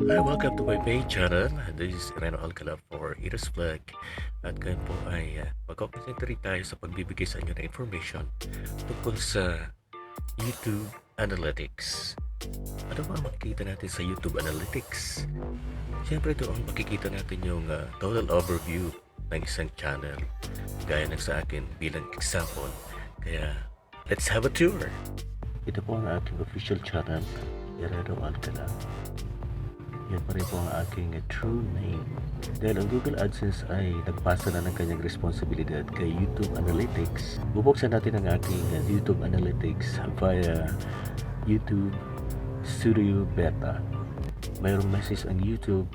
Hi, welcome to my main channel. This is Reno Alcala for InosVLOG. At ngayon po ay mag-concentrate tayo sa pagbibigay sa inyo ng information tungkol sa YouTube Analytics. Ano ba ang makikita natin sa YouTube Analytics? Siyempre doon makikita natin yung total overview ng isang channel. Gaya ng sa akin bilang example. Kaya, let's have a tour! Ito po ang aking official channel, Reno Alcala. Yan pa rin po ang aking true name. Dahil ang Google AdSense ay nagpasa na ng kanyang responsibilidad kay YouTube Analytics, bubuksan natin ang aking YouTube Analytics via YouTube Studio Beta. Mayroong message ang YouTube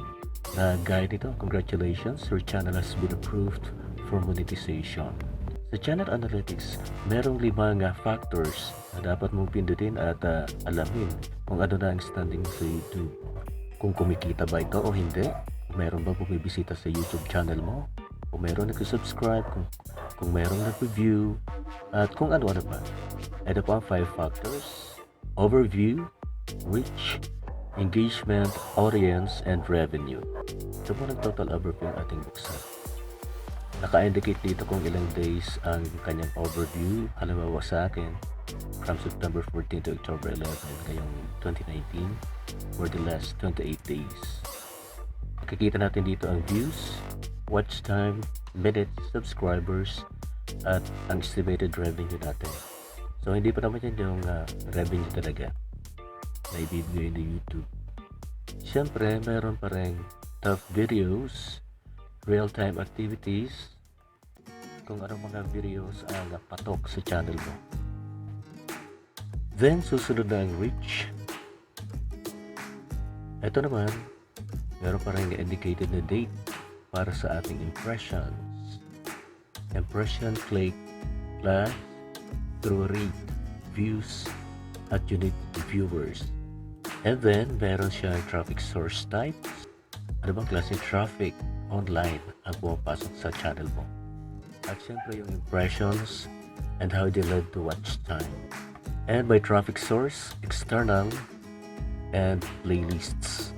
na gaya nito, congratulations, your channel has been approved for monetization. Sa Channel Analytics, merong 5 factors na dapat mong pindutin at alamin kung ano na ang standing sa YouTube. Kung kumikita ba ito o hindi, kung meron ba bumibisita sa YouTube channel mo, kung meron nag-subscribe, kung meron nag-review, at kung ano-ano pa. Ito po ang 5 factors: overview, reach, engagement, audience, and revenue. Ito po ng total overview ang ating buksan. Naka-indicate dito kung ilang days ang kanyang overview. Halimbawa sa akin, from September 14 to October 11 ngayong 2019 for the last 28 days. Makikita natin dito ang views, watch time, minutes, subscribers, at ang estimated revenue natin. So hindi pa naman yan yung revenue talaga na ibibigay ng YouTube. Siyempre, meron pa rin top videos, real-time activities, kung anong mga videos ang patok sa channel mo. Then, susunod na ang reach. Ito naman, meron pa rin indicated na date para sa ating impressions. Impression, click, plus, through rate, views, at unique viewers. And then, meron siyang traffic source types. Ano bang klaseng traffic online ang pumapasok sa channel mo? At syempre yung impressions and how they led to watch time. And by traffic source, external, and playlists.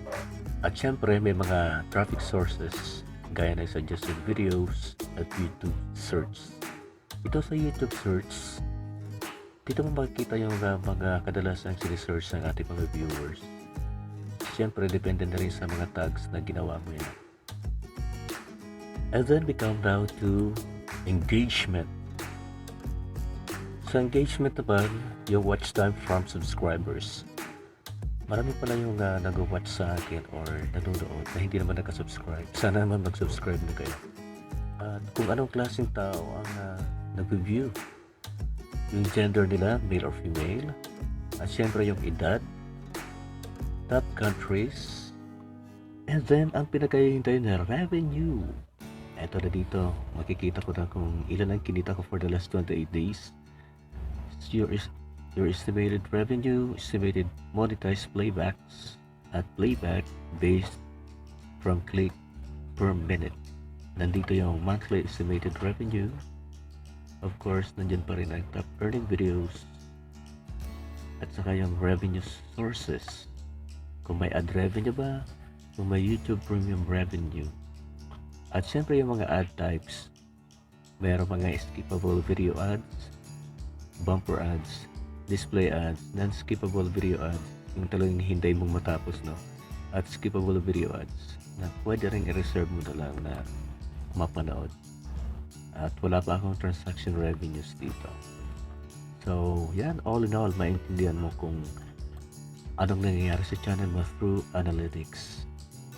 At syempre may mga traffic sources gaya ng suggested videos at YouTube search. Ito sa YouTube search, dito mo makikita yung mga kadalasang sinisearch ng ating mga viewers. Syempre depende na rin sa mga tags na ginawa mo yan. And then we come down to engagement. Sa engagement naman, yung watch time from subscribers. Marami pala yung nag-watch sa akin or nanonood na hindi naman nakasubscribe. Sana naman mag-subscribe na kayo. At kung anong klaseng tao ang nag-view. Yung gender nila, male or female. At syempre yung edad, top countries, and then ang pinakahihintay na revenue. Eto na dito, makikita ko na kung ilan ang kinita ko for the last 28 days. Your estimated revenue, estimated monetized playbacks, at playback based from click per minute. Nandito yung monthly estimated revenue. Of course, nandyan pa rin ang top earning videos. At saka yung revenue sources. Kung may ad revenue ba, kung may YouTube premium revenue. At syempre yung mga ad types, mayroong mga skippable video ads, bumper ads, display ads, non-skippable video ads, yung talagang hintay mong matapos, no? At skippable video ads na pwede rin i-reserve mo na lang na mapanood. At wala pa akong transaction revenues dito. So, yan, all in all, maintindihan mo kung anong nangyayari sa channel mo through analytics.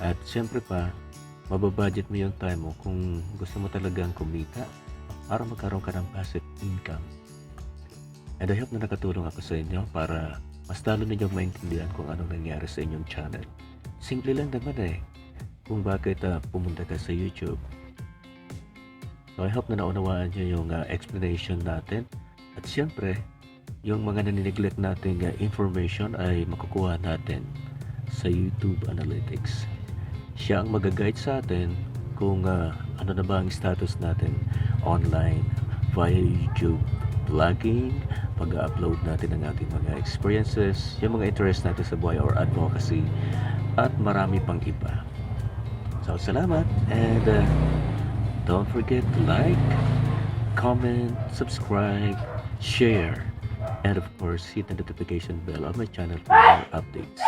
At syempre pa, mababudget mo yung time mo kung gusto mo talagang kumita para magkaroon ka ng passive income. And I hope na nakatulong ako sa inyo para mas lalo ninyong maintindihan kung anong nangyari sa inyong channel. Simple lang naman kung bakit pumunta ka sa YouTube. So I hope na naunawaan nyo yung explanation natin. At syempre, yung mga nanineglect nating information ay makukuha natin sa YouTube Analytics. Siya ang mag-guide sa atin kung ano na ba ang status natin online via YouTube vlogging, pag-upload natin ng ating mga experiences, yung mga interest natin sa buhay or advocacy, at marami pang iba. So, salamat and don't forget to like, comment, subscribe, share, and of course, hit the notification bell on my channel for more updates.